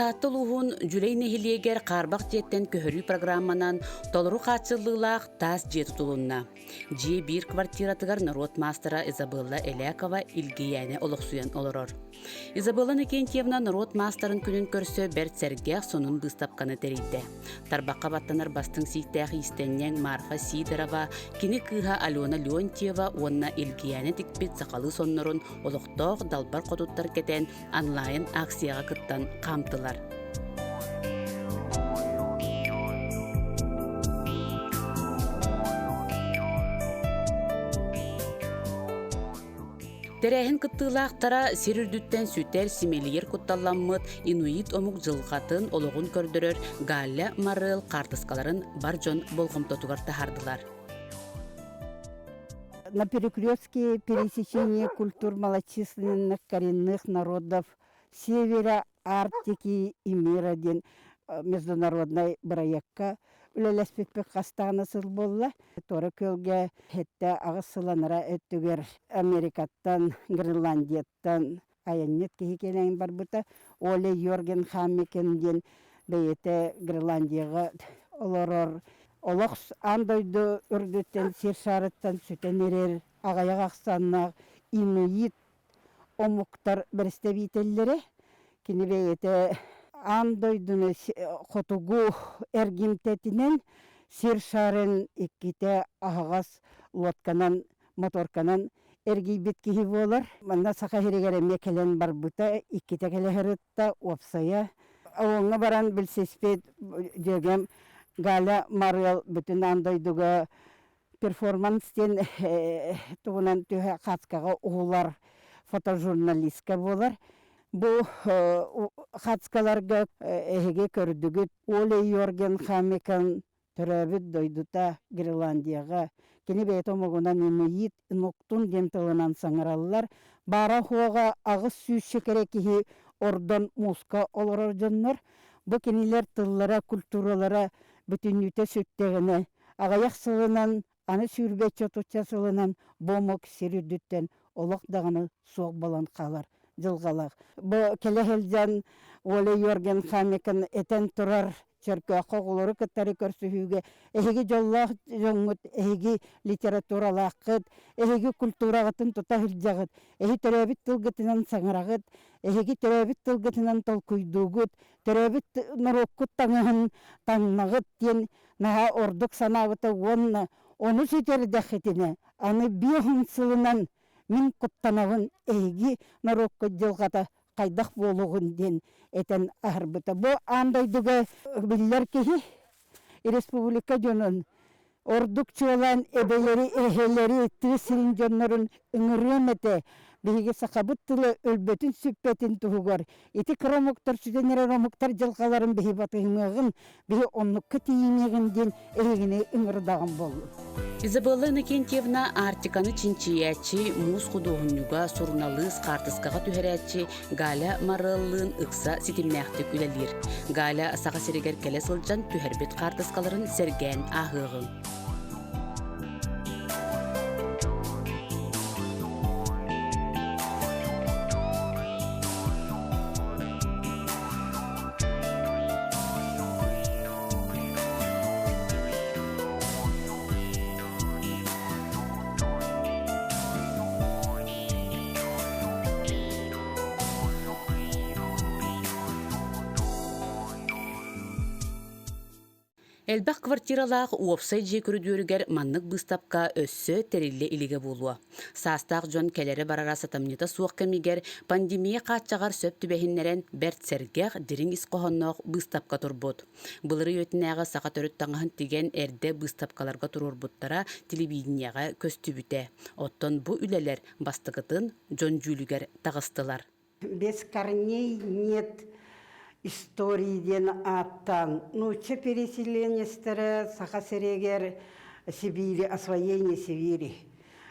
Таттылуғын жүлей нехилиегер қарбақ жеттен көхірі программанан толыру қатшылылақ тас жет тұлынна. Же бір квартиратығар народ мастера Изабелла Элякова илгияне олықсуян олырор. Изабелла Никентьевна народ мастерын күнін көрсі бәрт сәргеқ сонын бұстапқаны тәрейді. Тарбаққа баттанар бастың сейттәқ истеннен Марфа Сидорова, кені кыға Алена Леонтьева, онна илгияне тікпет сақалы соннырын олықтоқ далбар қодуттар кетен онлайн акцияға кыттан қамтылар. Тәрәхін кыттылақтара серүрдүттен сүтер симелиер кутталламмыт инуит омук жылғатын олығын көрдірір Галя Марыл қартыскаларын бар жон болғымтотуғар тахардылар. На перекрестке пересечения культур малочисленных коренных народов Севера, Арктики и мира ден международной проектка үлелеспекпек қастағына сыл болла. Торы көлге хетті ағысыланыра өттігер Америкаттан, Гренландияттан аяннет кейкелейін бар бұта. Оле Йорген Хамекенден бейеті Гренландияға олорор. Олықс андойды үрдеттен сершарыттан сүтен ерер ағаяқ ақсаннақ инуит омуктар представителлері. Кені бейеті андойдыны қотугу әргімтетінен сершарын икките ағағас лотканан, моторканан әргейбет кейі болар. Манда сақа херегері мекелен бар бұта, икките келі хырытта опсая. Оңа баран білсеспет жегем Галя Марыл бүтін андойдыға перформанстен туғынан түйе қатқаға ұғылар фотожурналистка болар. Бұл қатқаларға әйге көрдігіт Оле Йорген Хамекан түрәбіт дойдыта Гренландияға. Кені бәйт омығынан инуит нұқтын дентілінан саңыралылар. Бара хуаға ағыз сүйші керекігі ордан муска олар жонлар. Бұл кенелер тыллара, культуралара бүтінүйті сөттегіні. Ағаяқ сылынан, аны сүрбет чотуча сылынан бомок серүдіттен олық дағыны соқ балан қалар. Жылғалақ. Бұл келехелден Оле Йорген Хамекан етен тұрар чөркө қоғылыры кыттары көрсүхүүгө эһиги жоллах жоңмут эһиги литературалаакыт эһиги культурагытын тута хилжагыт эһи төрөбүт тылгытынан саңырагыт эһиги төрөбүт тылгытынан толкуйдуугут төрөбүт нороккут таңыһын таңнагыт тиен наха ордук санабыта онна оны сүтердахетине аны биохун сылынан мин куттанабын эһиги норокко жылгата кайдах болугун ден этен арбыта. Бу андайдыга биллер кихи республика жонун ордукчулан эбелери эхелери тысырын жоннорун үңүрөмете биги сакабыт тылы өлбөтүн сүппетин тугугар ити кромуктар сүденер ромуктар жылгаларын биги батыгын биги оннукка тиймегин ден элегине үңүрдаган болду. Изабелла Никентьевна Артиканы чинчиячи мус худогунюга сурналыс картыскага түһәрәчи Галя Марыллын ыкса ситимнәхтик үлелир. Галя сага серегер келе сылжан түһәрбет картыскаларын серген ахыгын. Элбақ квартиралақ уопсай жекүрүдүргер маннык быстапка өссө терилле илиге болуа. Састақ жон келері барара сатамнита суық кемигер пандемия қатчағар сөп түбәхіннерен бәрт сәргеғ дирин исқоғаннақ быстапка турбут. Бұлыры өтінәға сақа төріт таңағын тиген әрді быстапкаларға турur буттара телевиденияға көстүбүтә. Оттон бу үлелер бастығытын жон жүлігер тағыстылар. Без корней нет историйден аттан. Че переселение старе Саха-Серегер Сибири, освоение Сибири.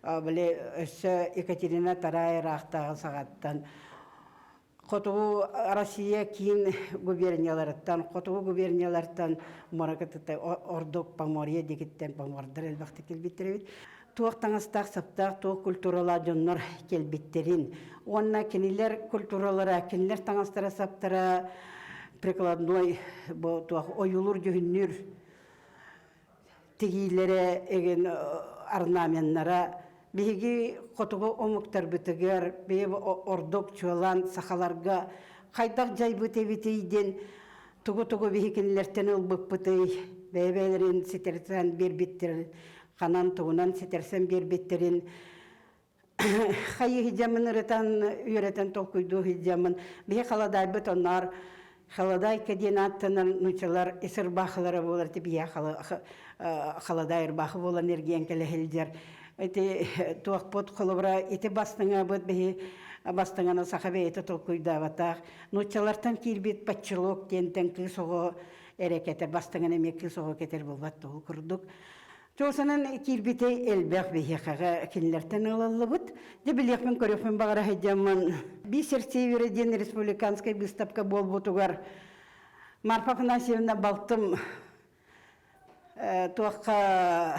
Екатерина II рахтағы сағаттан. Хотугу Россия кин губернияларыттан, хотугу губернияларыттан Маракатытай ордок Поморье дегеттен Помордар элбақты келбеттеребет. Туақтаңыстақ саптақ туық культурала жоннор келбеттерин. Онна кенелер культуралара, кенелер таңыстара саптара прикладной бу туах оюлур жөһүннүр тигилере еген орнаменттара биги котуго омуктар битигер бе ордоп чуалан сахаларга кайдак жайбыт эбитейден тугу бихикинлертен ылбыппытый бэбелерин ситерсен бербиттерин канан тугунан ситерсен бербиттерин хайы хиджамын үйрөтен толкуйду хиджамын бихи халадайбыт оннар халадай кадинаттанан нучалар исырбахылары болар тип я халадай ырбахы болан эрген келехилдер эти туакпот холобра эти бастыңа быт бихи бастыңана сахабе эти толкуйдабатах нучалартан кирбит патчылок тентен кысого эрекетер бастыңана ме кысого кетер болбат тол курдук Чосанан кирбитей элбэх бихихага кинлертен алалыбыт. Дебилехмен көрөфмен багара хеджаман. Бисерсевері ден республиканской выставка болбутугар. Марфа Афанасьевна балтым туаққа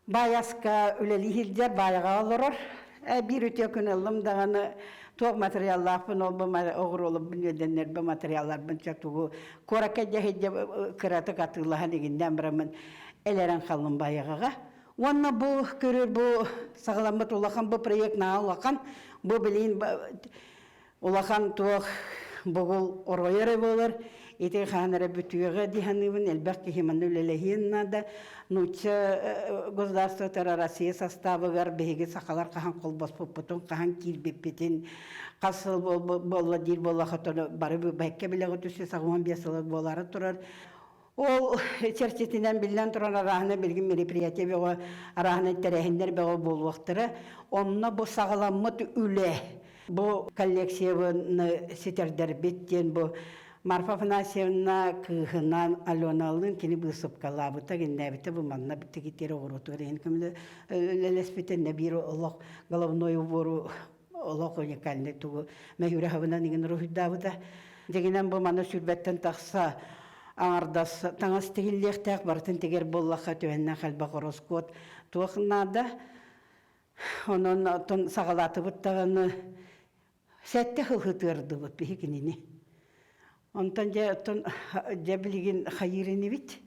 баяска үлелихилдер баяға алырыр. Bir öte kınalım dağını tuğ materyallar bunu oğur olup bilmediğinler bu materyaller ben çatuğu koraka cahide kıratı katılahan eginden biraman eleren kalın bayağı. Onunla bu görür bu sağlamat olakan bu proyekt nağı olakan bu bilin olakan tuğ bugul oraya olur. İte hanere bütüye dihanıvın elbette hemen ülelehin da нуча государство Россия составы гар беге сакалар кахан колбас попутун кахан кирбеппетин касыл болла дир болла хатона бары бекке биле готусы сагман бесалык болары турар. Ол чертетинен билен туран арахына билгин мероприятие бего арахына терехиндер бего болуактыры. Онна бу сагаламмыт үле. Бу коллекцияны сетердер беттен бу Марфа Афанасьевна кыхынан Аленалын кини бысып калабыта геннебите бу манна битигитери оротур ен кимде лелеспитен небиро Аллах головной убору Аллах уникальный тугу мехюре хавына ниген рухидабыта дегенен бу манна сүрбеттен такса аңардас таңас тигиллехтак бартын тигер боллаха төеннен халба хороскот туахнада онон тон сагалатыбыттаганы сәтте хылхытырды бут бихикинини Онтан же билген хайырыны бит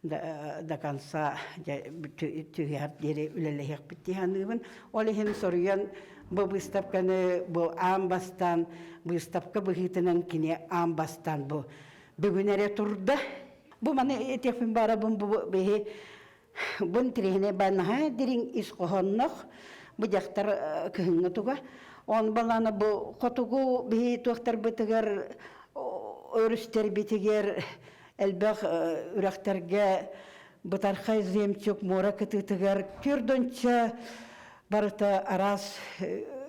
да конца түйер дере үлелехек биттиханыбын. Олехин соруян бу выставканы бу амбастан, выставка быхитынан кине амбастан бу бүгүнере турда. Бу маны этефин бара бу бехи бун тирехине банаха дирин исқохоннох бу жактар кыһыңы туга. Он баланы бу котугу бехи туактар бытыгар örüster bitiger elbaq ürəklərgə butarxay zemçuk mora kıtıtıgar kürdönçə barıta araz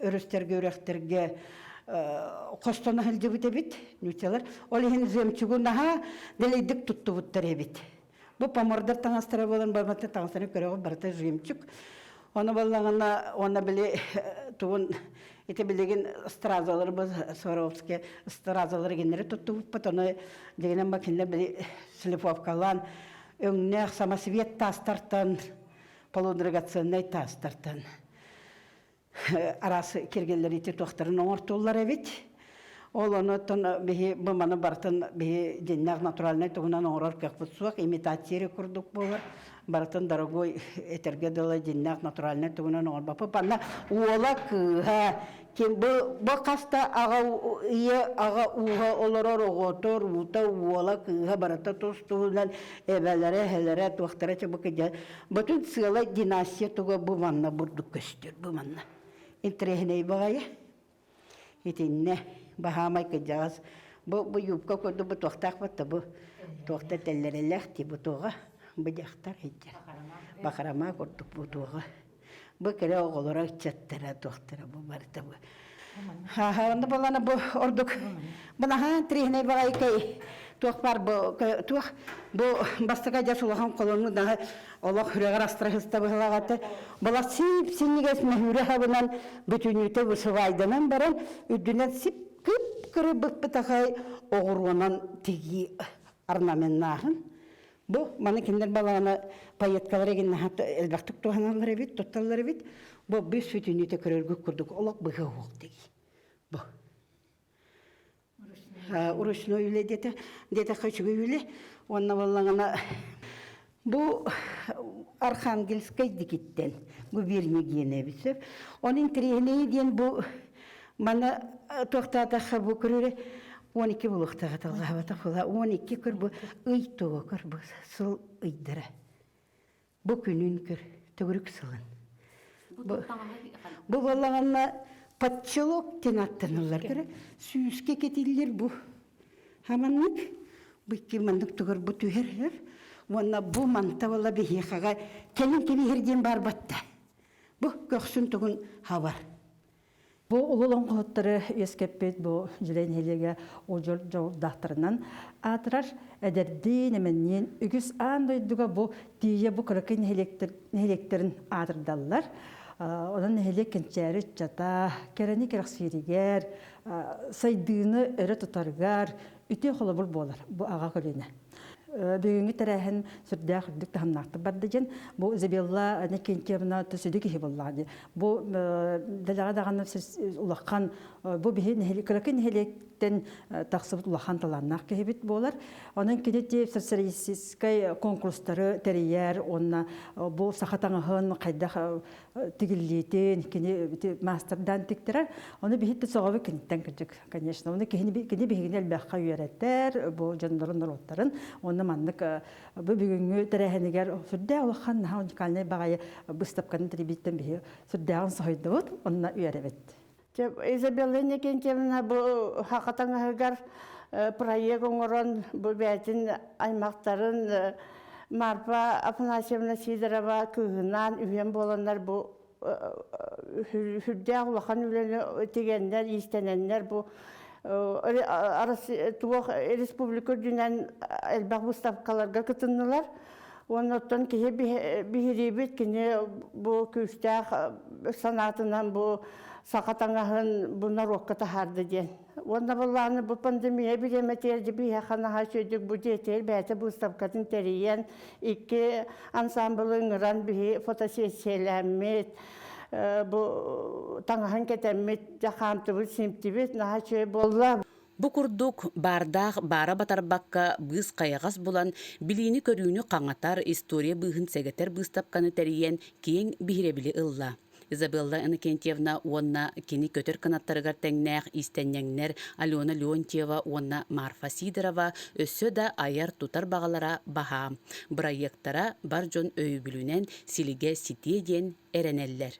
örüstergə ürəklərgə qostona hildi bitebit nüçələr olihin zemçugu naha deleydik tuttu buttar ebit bu pamordar tаңастыра болан барматы таңастыра көрөгі барыта zemçuk onu balağına ona bile tuğun ite bilegen strazalар biz Swarovski strazalар генери tuttu потоны дегенен макинле били слифовкалан өңнәх самосвет тастартан полудрагоценный тастартан арасы кергенлер ите тохтарын оңортулар эбит ол оны тон бихи буманы бартын бихи деннәк натуральный тугунан оңрор кыпсуак имитация курдук болар бартын дорогой этерге дала деннәк натуральный тугунан оңрор бапы панна уола кыха кем бу каста ага уга олорор оготор ута уола кыха барата тостулан эбелере хелере тохтара чабыкja бутун сыла династия туга бу манна бурдук көстөр бу манна интерехней багая итинне Бахамай кыжас бу юбка көрдү бу тохтак батты бу тохта теллерелек ти бу тога бу жактар хиҗер бахарама көрдүк бу тога бу кере оголора чаттара тохтара бу барта бу ха анда баланы бу ордук буна трихне багай кай тохпар бу тох бу бастыга жасулган колону да Аллах хүрегер астрахыста былагаты бала сип синнигес мәһүре хабынан бүтүнүтө бу сывайданан баран үдүнен сип кып-кыры быппытахай оғыруынан теги орнаменнағын. Бұл, маны кендер баланы пайеткалар еген әлбақтық туғаналар әбет, тотталар әбет. Бұл біз сүтінеті көрергі көрдік, олақ бұға оқ деги. Бұл. уручной үле дете хачугы үле. Онна боллаңана бу Архангельскай дикиттен губерния гене бисеп. Onun трехнеи ден бу мана тоқтатаха бу көрүре 12 булуктага талгабата хула 12 көр бу ыйтоо көр бу сыл ыйдыра. Бу күнүн көр төгүрүк сылын. Бу боллағанна патчылок тен аттанылар көрі. Сүйіске кетелер бу. Хаманнык, бұйки мандық түгір бу түйер. Онна бу манта бола бейхаға келін кебейерден бар батта. Бу көксін түгін хавар. Бу улулун қоттары ескеппет бу жилен хелеге ожор жолдақтарынан атырар әдерден еменнен үгіс андойдуға бу тие бу кыракын хелектерін атырдалылар. Onun hele kençeri çata, kereni kereksirigər, saydığını öre tutargar, üte xolabul bolar bu ağa kölene. Бүгінгі тәрәхін сүрдәй құрдық тағымнақты барды жен, бұл Изабелла әнекенкеміна төседі кехе болады. Бұл дәліға дағаны ұлаққан, бұл күләкен хелектен тақсыбыт ұлаққан таланнақ кехе бет болар. Оның кенетте социалистикай конкурстары тәрейер, бұл сақатаңығын қайдақ тігілейтін, мастердан тіктірер, оны бейітті соғабы кенеттен кірдік, конечно. Оны кені бейгіне әлбәққа үйәреттер, бұл жандарын ұлттарын, оны маннык бүгүнгү терехенигер сүрдэ улахан наха уникальный багай быстапканы трибиттен бии сүрдэган сойдут онна үйәребет. Изабелла Некенкевна бу хакатаңагар проект оңорон бу бәтин аймактарын Марфа Афанасьевна Сидорова кыгынан үйен боландар бу сүрдэ улахан үлеле тегеннер истененнер бу республика дүнен әлбәқ бұставқаларға күтінілер. Оннан кеге бігеребет кене бұл күстәқ санатынан бұл сақатаңағын бұнар оққыта харды ден. Онна болағаны бұл пандемия білеметерді бейе қанаға сөйдік бұл детер бәті бұставқатын тәрейен, екі ансамблың ұран бейе фотосессияләмет, bu tаңаһын кетеммит жахамтыбыт симптибит нахачы болла. Бу курдук бардах бара батарбакка быз кайгас булан билини көрүүнү каңатар история быгын сегетер быстапканы териен кең бихиребили ылла. Изабелла Иннокентьевна онна кини көтөр канаттарыгар теңнәк истеннеңнер Алена Леонтьева онна Марфа Сидорова өссө да аяр тутар багалара баха. Проекттара бар жон өйүбүлүнен силиге ситиеден эренеллер.